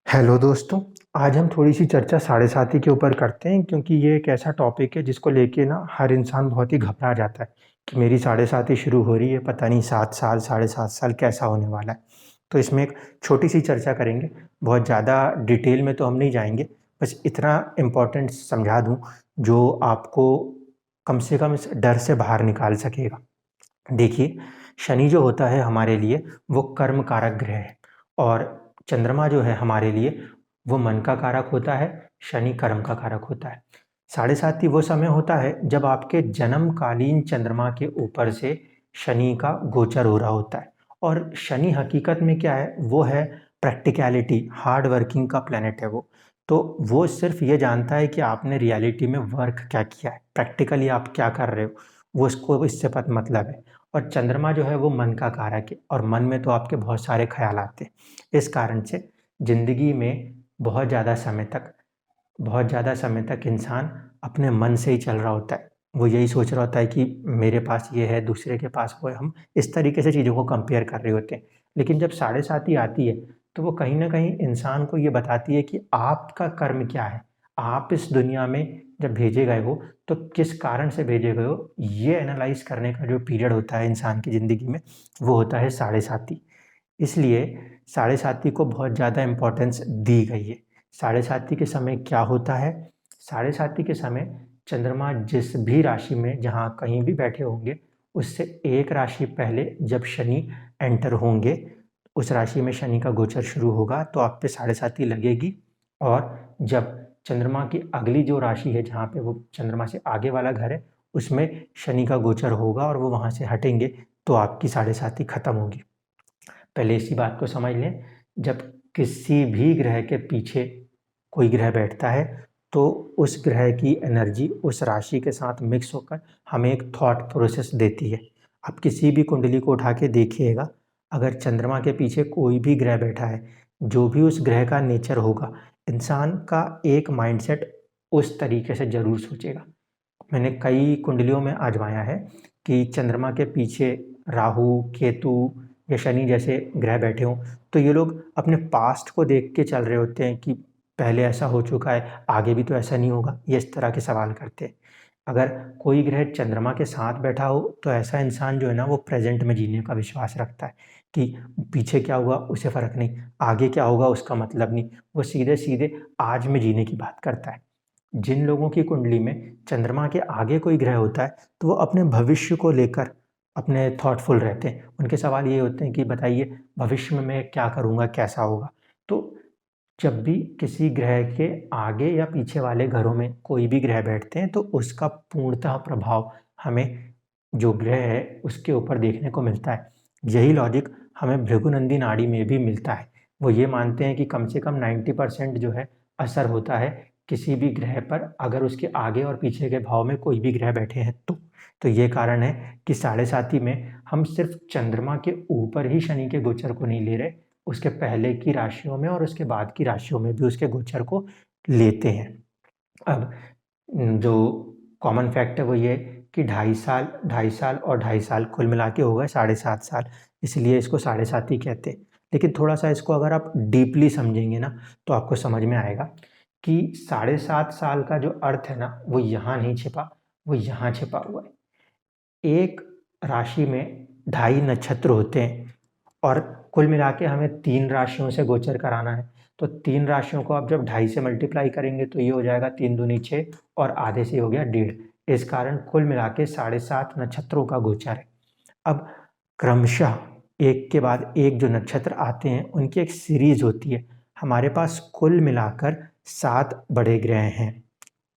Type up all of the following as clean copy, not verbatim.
Hello दोस्तों, आज हम थोड़ी-सी चर्चा साढ़े साती के ऊपर करते हैं क्योंकि ये एक ऐसा टॉपिक है जिसको लेके ना हर इंसान बहुत ही घबरा जाता है कि मेरी साढ़े साती शुरू हो रही है, पता नहीं 7 साल, साढ़े 7 साल कैसा होने वाला है। तो इसमें एक छोटी-सी चर्चा करेंगे, बहुत ज़्यादा डिटेल में तो हम नहीं जाएँगे, बस इतना इम्पोर्टेंट समझा दूँ जो आपको कम से कम इस डर से बाहर निकाल सकेगा। देखिए, शनि जो होता है हमारे लिए वो कर्म कारक ग्रह है और चंद्रमा जो है हमारे लिए वो मन का कारक होता है, शनि कर्म का कारक होता है। साढ़े साती वो समय होता है जब आपके जन्मकालीन चंद्रमा के ऊपर से शनि का गोचर हो रहा होता है और शनि हकीकत में क्या है, वो है प्रैक्टिकैलिटी, हार्ड वर्किंग का प्लैनेट है वो। तो वो सिर्फ़ ये जानता है कि आपने रियलिटी में वर्क क्या किया है, प्रैक्टिकली आप क्या कर रहे हो, वो उसको इससे पत मतलब है। और चंद्रमा जो है वो मन का कारक है और मन में तो आपके बहुत सारे ख़्याल आते हैं। इस कारण से ज़िंदगी में बहुत ज़्यादा समय तक इंसान अपने मन से ही चल रहा होता है। वो यही सोच रहा होता है कि मेरे पास ये है, दूसरे के पास वो है। हम इस तरीके से चीज़ों को कंपेयर कर रहे होते हैं। लेकिन जब साढ़े साती आती है, तो वो कहीं न कहीं इंसान को ये बताती है कि आपका कर्म क्या है? आप इस दुनिया में जब भेजे गए हो, तो किस कारण से भेजे गए हो? ये एनालाइज़ करने का जो पीरियड होता है इंसान की ज़िंदगी में, वो होता है साढ़े साती। इसलिए साढ़े साती को बहुत ज़्यादा इम्पोर्टेंस दी गई है। साढ़े साती के समय क्या होता है? साढ़े साती के समय चंद्रमा जिस भी राशि में जहाँ कहीं भी बैठे होंगे, उससे एक राशि पहले जब शनि एंटर होंगे, उस राशि में शनि का गोचर शुरू होगा, तो आप पे साढ़े साती लगेगी और जब चंद्रमा की अगली जो राशि है, जहाँ पे वो चंद्रमा से आगे वाला घर है, उसमें शनि का गोचर होगा और वो वहाँ से हटेंगे, तो आपकी साढ़े साती खत्म होगी। पहले इसी बात को समझ लें, जब किसी भी ग्रह के पीछे कोई ग्रह बैठता है, तो उस ग्रह की एनर्जी उस राशि के साथ मिक्स होकर हमें एक थॉट प्रोसेस देती है। आप किसी भी कुंडली को उठा के देखिएगा, अगर चंद्रमा के पीछे कोई भी ग्रह बैठा है, जो भी उस ग्रह का नेचर होगा, इंसान का एक माइंडसेट उस तरीके से ज़रूर सोचेगा। मैंने कई कुंडलियों में आज़माया है कि चंद्रमा के पीछे राहु, केतु या शनि जैसे ग्रह बैठे हों, तो ये लोग अपने पास्ट को देख के चल रहे होते हैं कि पहले ऐसा हो चुका है, आगे भी तो ऐसा नहीं होगा, ये इस तरह के सवाल करते हैं। अगर कोई ग्रह चंद्रमा के साथ बैठा हो, तो ऐसा इंसान जो है ना, वो प्रेज़ेंट में जीने का विश्वास रखता है कि पीछे क्या हुआ उसे फ़र्क नहीं, आगे क्या होगा उसका मतलब नहीं, वो सीधे-सीधे आज में जीने की बात करता है। जिन लोगों की कुंडली में चंद्रमा के आगे कोई ग्रह होता है, तो वो अपने भविष्य को लेकर अपने थॉटफुल रहते हैं। उनके सवाल ये होते हैं कि बताइए भविष्य में मैं क्या करूँगा, कैसा होगा? तो जब भी किसी ग्रह के आगे या पीछे वाले घरों में कोई भी ग्रह बैठते हैं, तो उसका पूर्णतः प्रभाव हमें जो ग्रह है, उसके ऊपर देखने को मिलता है। यही लॉजिक हमें भृगुनंदी नाड़ी में भी मिलता है। वो ये मानते हैं कि कम से कम 90% जो है असर होता है किसी भी ग्रह पर अगर उसके आगे और पीछे के भाव में कोई भी ग्रह बैठे हैं तो। तो ये कारण है कि साढ़े साती में हम सिर्फ़ चंद्रमा के ऊपर ही शनि के गोचर को नहीं ले रहे, उसके पहले की राशियों में और उसके बाद की राशियों में भी उसके गोचर को लेते हैं। अब जो कॉमन फैक्ट है वो ये कि ढाई साल और ढाई साल कुल मिला के हो गए साढ़े 7 साल, इसलिए इसको साढ़े सात ही कहते हैं। लेकिन थोड़ा-सा इसको अगर आप डीपली समझेंगे ना, तो आपको समझ में आएगा कि साढ़े 7 साल का जो अर्थ है ना, वो यहाँ नहीं छिपा, वो यहाँ छिपा हुआ है। एक राशि में ढाई नक्षत्र होते हैं और कुल मिला के हमें 3 राशियों से गोचर कराना है। तो 3 राशियों को आप जब ढाई से मल्टीप्लाई करेंगे तो ये हो जाएगा 3 दूनी 6 और आधे से हो गया डेढ़। इस कारण कुल मिला के साढ़े 7 नक्षत्रों का गोचर है। अब क्रमशः एक के बाद एक जो नक्षत्र आते हैं, उनकी एक सीरीज़ होती है। हमारे पास कुल मिलाकर 7 बड़े ग्रह हैं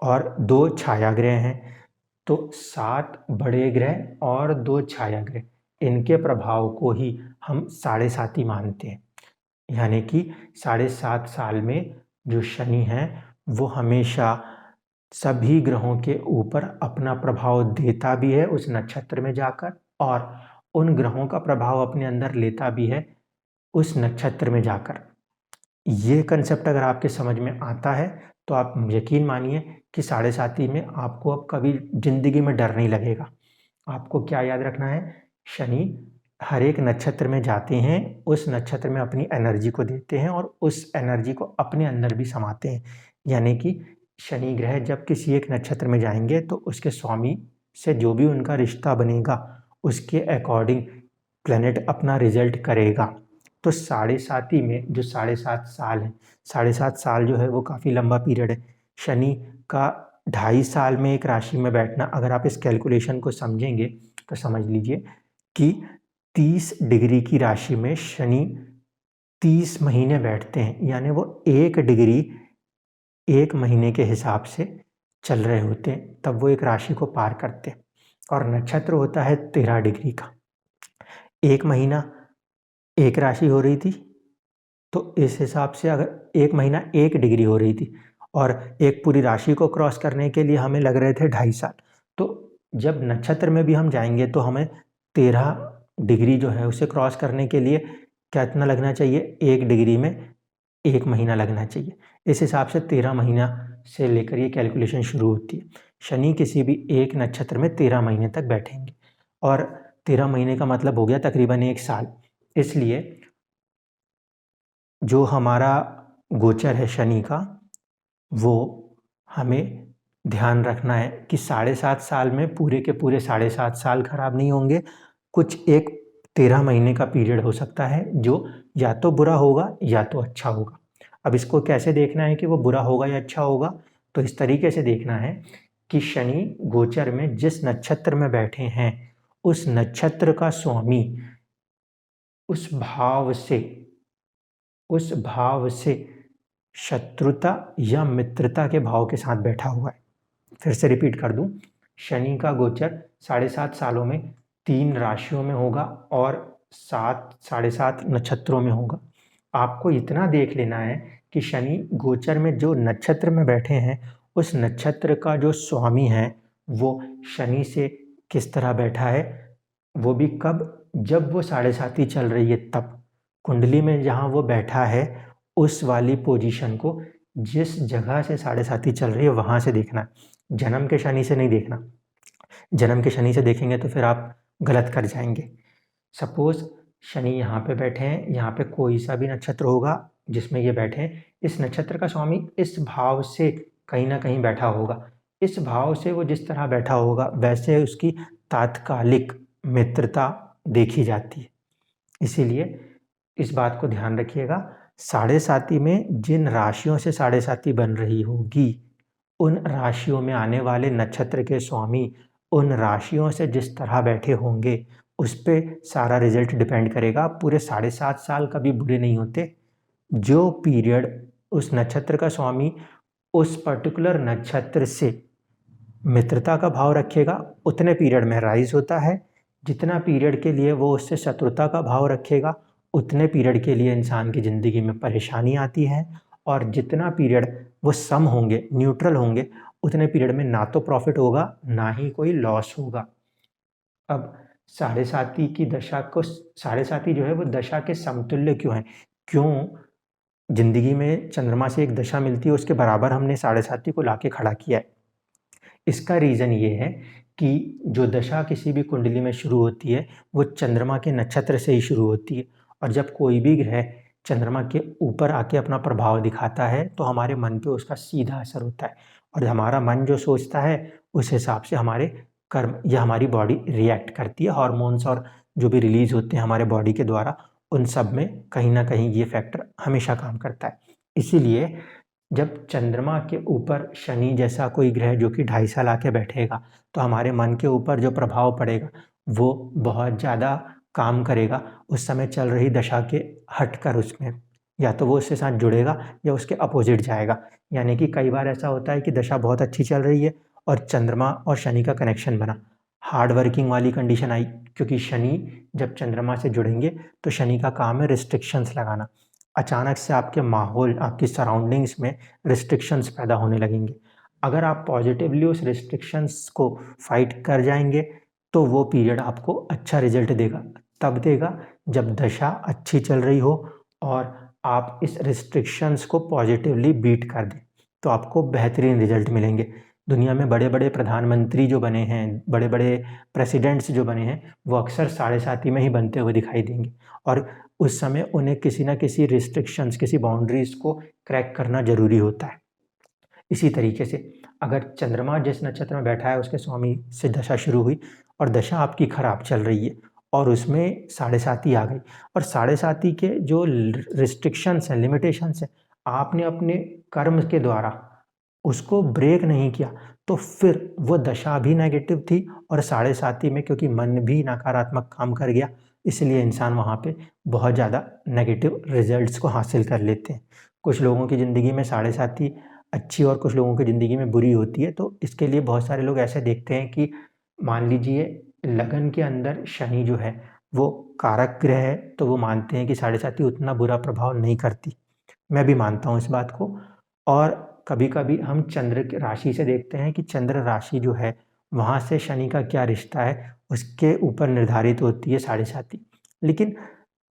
और 2 छाया ग्रह हैं। तो 7 बड़े ग्रह और 2 छाया ग्रह, इनके प्रभाव को ही हम साढ़े साती मानते हैं। यानी कि साढ़े 7 साल में जो शनि है, वो हमेशा सभी ग्रहों के ऊपर अपना प्रभाव देता भी है उस नक्षत्र में जाकर और उन ग्रहों का प्रभाव अपने अंदर लेता भी है उस नक्षत्र में जाकर। ये कंसेप्ट अगर आपके समझ में आता है, तो आप यकीन मानिए कि साढ़े साती में आपको अब कभी ज़िंदगी में डर नहीं लगेगा। आपको क्या याद रखना है? शनि हर एक नक्षत्र में जाते हैं, उस नक्षत्र में अपनी एनर्जी को देते हैं और उस एनर्जी को अपने अंदर भी समाते हैं। यानी कि शनि ग्रह जब किसी एक नक्षत्र में जाएँगे तो उसके स्वामी से जो भी उनका रिश्ता बनेगा, उसके अकॉर्डिंग प्लैनेट अपना रिज़ल्ट करेगा। तो साढ़े साती में जो 7.5 साल हैं, 7.5 साल जो है वो काफ़ी लंबा पीरियड है। शनि का 2.5 साल में एक राशि में बैठना, अगर आप इस कैलकुलेशन को समझेंगे तो समझ लीजिए कि 30 डिग्री की राशि में शनि 30 महीने बैठते हैं, यानी वो 1 डिग्री 1 महीने के हिसाब से चल रहे होते हैं, तब वो एक राशि को पार करते हैं। और नक्षत्र होता है 13 डिग्री का। 1 महीना 1 राशि हो रही थी, तो इस हिसाब से अगर 1 महीना 1 डिग्री हो रही थी और एक पूरी राशि को क्रॉस करने के लिए हमें लग रहे थे 2.5 साल। तो जब नक्षत्र में भी हम जाएँगे तो हमें 13 डिग्री जो है उसे क्रॉस करने के लिए कितना लगना चाहिए? 1 डिग्री में 1 महीना लगना चाहिए। इस हिसाब से 13 महीना से लेकर ये कैलकुलेशन शुरू होती है। शनि किसी भी एक नक्षत्र में 13 महीने तक बैठेंगे और 13 महीने का मतलब हो गया तकरीबन 1 साल। इसलिए जो हमारा गोचर है शनि का, वो हमें ध्यान रखना है कि 7.5 साल में पूरे के पूरे 7.5 साल खराब नहीं होंगे। कुछ एक 13 महीने का पीरियड हो सकता है जो या तो बुरा होगा या तो अच्छा होगा। अब इसको कैसे देखना है कि वो बुरा होगा या अच्छा होगा? तो इस तरीके से देखना है कि शनि गोचर में जिस नक्षत्र में बैठे हैं, उस नक्षत्र का स्वामी उस भाव से उस भाव से शत्रुता या मित्रता के भाव के साथ बैठा हुआ है। फिर से रिपीट कर दूं, शनि का गोचर 7.5 सालों में 3 राशियों में होगा और 7.5 नक्षत्रों में होगा। आपको इतना देख लेना है कि शनि गोचर में जो नक्षत्र में बैठे हैं, उस नक्षत्र का जो स्वामी है, वो शनि से किस तरह बैठा है, वो भी कब? जब वो 7.5 चल रही है तब। कुंडली में जहाँ वो बैठा है, उस वाली पोजीशन को जिस जगह से 7.5 चल रही है वहाँ से देखना है। जन्म के शनि से नहीं देखना। जन्म के शनि से देखेंगे तो फिर आप गलत कर जाएँगे। सपोज़ शनि यहाँ पे बैठे हैं, यहाँ पे कोई सा भी नक्षत्र होगा जिसमें ये बैठे हैं, इस नक्षत्र का स्वामी इस भाव से कहीं न कहीं बैठा होगा। इस भाव से वो जिस तरह बैठा होगा, वैसे उसकी तात्कालिक मित्रता देखी जाती है। इसीलिए इस बात को ध्यान रखिएगा, 7.5 में जिन राशियों से 7.5 बन रही होगी, उन राशियों में आने वाले नक्षत्र के स्वामी उन राशियों से जिस तरह बैठे होंगे, उस पे सारा रिज़ल्ट डिपेंड करेगा। पूरे 7.5 साल कभी बुरे नहीं होते। जो पीरियड उस नक्षत्र का स्वामी उस पर्टिकुलर नक्षत्र से मित्रता का भाव रखेगा, उतने पीरियड में राइज़ होता है। जितना पीरियड के लिए वो उससे शत्रुता का भाव रखेगा, उतने पीरियड के लिए इंसान की ज़िंदगी में परेशानी आती है और जितना पीरियड वो सम होंगे, न्यूट्रल होंगे, उतने पीरियड में ना तो प्रॉफ़िट होगा, ना ही कोई लॉस होगा। अब 7.5 की दशा को 7.5 जो है वो दशा के समतुल्य क्यों है? क्यों ज़िंदगी में चंद्रमा से एक दशा मिलती है, उसके बराबर हमने 7.5 को लाके खड़ा किया है। इसका रीज़न ये है कि जो दशा किसी भी कुंडली में शुरू होती है, वो चंद्रमा के नक्षत्र से ही शुरू होती है और जब कोई भी ग्रह चंद्रमा के ऊपर आके अपना प्रभाव दिखाता है, तो हमारे मन पे उसका सीधा असर होता है और हमारा मन जो सोचता है, उस हिसाब से हमारे कर्म या हमारी बॉडी रिएक्ट करती है। हॉर्मोन्स और जो भी रिलीज़ होते हैं हमारे बॉडी के द्वारा, उन सब में कहीं न कहीं ये फैक्टर हमेशा काम करता है। इसीलिए जब चंद्रमा के ऊपर शनि जैसा कोई ग्रह जो कि 2.5 साल आके बैठेगा, तो हमारे मन के ऊपर जो प्रभाव पड़ेगा, वो बहुत ज़्यादा काम करेगा उस समय चल रही दशा के हटकर उसमें। या तो वो उसके साथ जुड़ेगा या उसके अपोज़िट जाएगा। यानी कि कई बार ऐसा होता है कि दशा बहुत अच्छी चल रही है और चंद्रमा और शनि का कनेक्शन बना। हार्ड वर्किंग वाली कंडीशन आई, क्योंकि शनि जब चंद्रमा से जुड़ेंगे, तो शनि का काम है रिस्ट्रिक्शंस लगाना। अचानक से आपके माहौल, आपकी सराउंडिंग्स में रिस्ट्रिक्शंस पैदा होने लगेंगे। अगर आप पॉजिटिवली उस रिस्ट्रिक्शंस को फाइट कर जाएँगे, तो वो पीरियड आपको अच्छा रिज़ल्ट देगा। तब देगा जब दशा अच्छी चल रही हो और आप इस रिस्ट्रिक्शंस को पॉजिटिवली बीट कर दें, तो आपको बेहतरीन रिज़ल्ट मिलेंगे। दुनिया में बड़े-बड़े प्रधानमंत्री जो बने हैं, बड़े-बड़े प्रेसिडेंट्स जो बने हैं, वो अक्सर साढ़े साती में ही बनते हुए दिखाई देंगे और उस समय उन्हें किसी न किसी रिस्ट्रिक्शंस, किसी बाउंड्रीज़ को क्रैक करना ज़रूरी होता है। इसी तरीके से अगर चंद्रमा जिस नक्षत्र में बैठा है उसके स्वामी से दशा शुरू हुई और दशा आपकी खराब चल रही है और उसमें साढ़े साती आ गई और साढ़े साती के जो रिस्ट्रिक्शंस हैं, लिमिटेशंस हैं, आपने अपने कर्म के द्वारा उसको ब्रेक नहीं किया, तो फिर वो दशा भी नेगेटिव थी और साढ़े साती में क्योंकि मन भी नकारात्मक काम कर गया, इसलिए इंसान वहाँ पे बहुत ज़्यादा नेगेटिव रिज़ल्ट्स को हासिल कर लेते हैं। कुछ लोगों की ज़िंदगी में साढ़े साती अच्छी और कुछ लोगों की ज़िंदगी में बुरी होती है, तो इसके लिए बहुत सारे लोग ऐसे देखते हैं कि मान लीजिए लगन के अंदर शनि जो है, वो कारक ग्रह है, तो वो मानते हैं कि साढ़े साती उतना बुरा प्रभाव नहीं करती। मैं भी मानता हूँ इस बात को और कभी-कभी हम चंद्र की राशि से देखते हैं कि चंद्र राशि जो है, वहाँ से शनि का क्या रिश्ता है, उसके ऊपर निर्धारित होती है साढ़े साती। लेकिन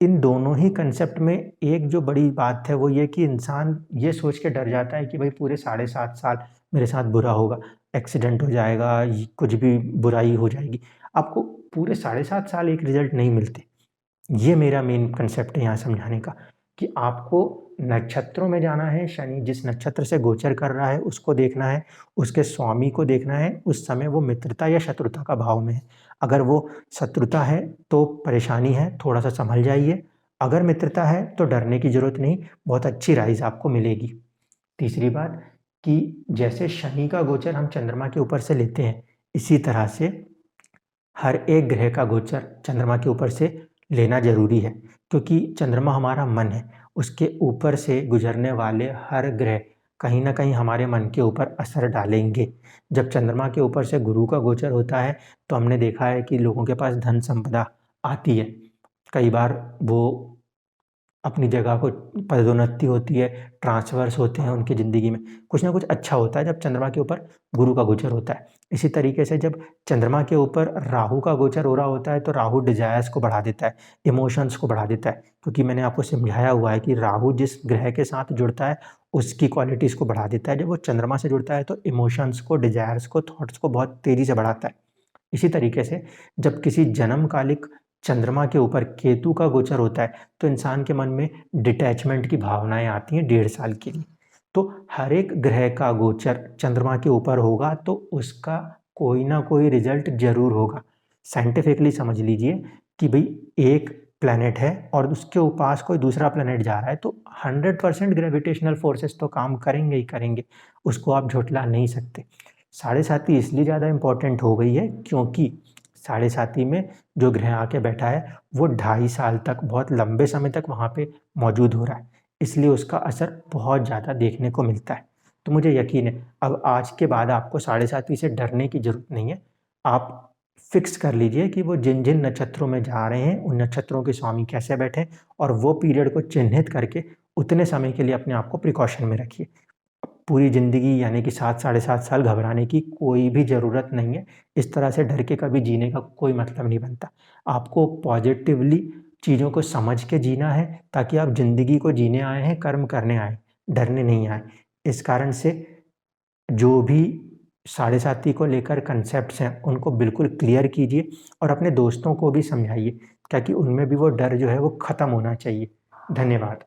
इन दोनों ही कंसेप्ट में एक जो बड़ी बात है वो ये कि इंसान ये सोच के डर जाता है कि भाई पूरे साढ़े 7 साल मेरे साथ बुरा होगा, एक्सीडेंट हो जाएगा, कुछ भी बुराई हो जाएगी। आपको पूरे साढ़े 7 साल एक रिज़ल्ट नहीं मिलते। ये मेरा मेन कंसेप्ट है यहाँ समझाने का कि आपको नक्षत्रों में जाना है, शनि जिस नक्षत्र से गोचर कर रहा है उसको देखना है, उसके स्वामी को देखना है, उस समय वो मित्रता या शत्रुता का भाव में है। अगर वो शत्रुता है तो परेशानी है, थोड़ा-सा सँभल जाइए। अगर मित्रता है तो डरने की ज़रूरत नहीं, बहुत अच्छी राइज़ आपको मिलेगी। तीसरी बात कि जैसे शनि का गोचर हम चंद्रमा के ऊपर से लेते हैं, इसी तरह से हर एक ग्रह का गोचर चंद्रमा के ऊपर से लेना ज़रूरी है क्योंकि चंद्रमा हमारा मन है। उसके ऊपर से गुज़रने वाले हर ग्रह कहीं न कहीं हमारे मन के ऊपर असर डालेंगे। जब चंद्रमा के ऊपर से गुरु का गोचर होता है, तो हमने देखा है कि लोगों के पास धन संपदा आती है। कई बार वो अपनी जगह को पदोन्नति होती है, ट्रांसफ़र्स होते हैं उनकी ज़िंदगी में, कुछ न कुछ अच्छा होता है जब चंद्रमा के ऊपर गुरु का गोचर होता है। इसी तरीके से जब चंद्रमा के ऊपर राहु का गोचर हो रहा होता है, तो राहु डिज़ायर्स को बढ़ा देता है, इमोशंस को बढ़ा देता है। क्योंकि मैंने आपको समझाया हुआ है कि राहु जिस ग्रह के साथ जुड़ता है, उसकी क्वालिटीज़ को बढ़ा देता है। जब वो चंद्रमा से जुड़ता है, तो इमोशंस को, डिज़ायर्स को, थॉट्स को बहुत तेज़ी से बढ़ाता है। इसी तरीके से जब किसी जन्मकालिक चंद्रमा के ऊपर केतु का गोचर होता है, तो इंसान के मन में डिटैचमेंट की भावनाएँ आती हैं 1.5 साल के लिए। तो हर एक ग्रह का गोचर चंद्रमा के ऊपर होगा तो उसका कोई न कोई रिज़ल्ट ज़रूर होगा। साइंटिफिकली समझ लीजिए कि भई एक प्लैनेट है और उसके पास कोई दूसरा प्लैनेट जा रहा है तो 100% ग्रेविटेशनल फ़ोर्सेस तो काम करेंगे ही करेंगे, उसको आप झुठला नहीं सकते। साढ़े साती इसलिए ज़्यादा इम्पोर्टेंट हो गई है क्योंकि साढ़े साती में जो ग्रह आके बैठा है, वो 2.5 साल तक बहुत लंबे समय तक वहाँ पे मौजूद हो रहा है। इसलिए उसका असर बहुत ज़्यादा देखने को मिलता है। तो मुझे यकीन है, अब आज के बाद आपको साढ़े साती से डरने की ज़रूरत नहीं है। आप फ़िक्स कर लीजिए कि वो जिन-जिन नक्षत्रों में जा रहे हैं, उन नक्षत्रों के स्वामी कैसे बैठे हैं और वो पीरियड को चिह्नित करके उतने समय के लिए अपने आप को प्रिकॉशन में रखिए। पूरी ज़िंदगी यानी कि 7 साढ़े 7 साल घबराने की कोई भी ज़रूरत नहीं है। इस तरह से डर के कभी जीने का कोई मतलब नहीं बनता। आपको पॉज़िटिवली चीज़ों को समझ के जीना है ताकि आप ज़िंदगी को जीने आए हैं, कर्म करने आए, डरने नहीं आए। इस कारण से जो भी साढ़े साती को लेकर कॉन्सेप्ट्स हैं, उनको बिल्कुल क्लियर कीजिए और अपने दोस्तों को भी समझाइए ताकि उनमें भी वो डर जो है वो ख़त्म होना चाहिए। धन्यवाद।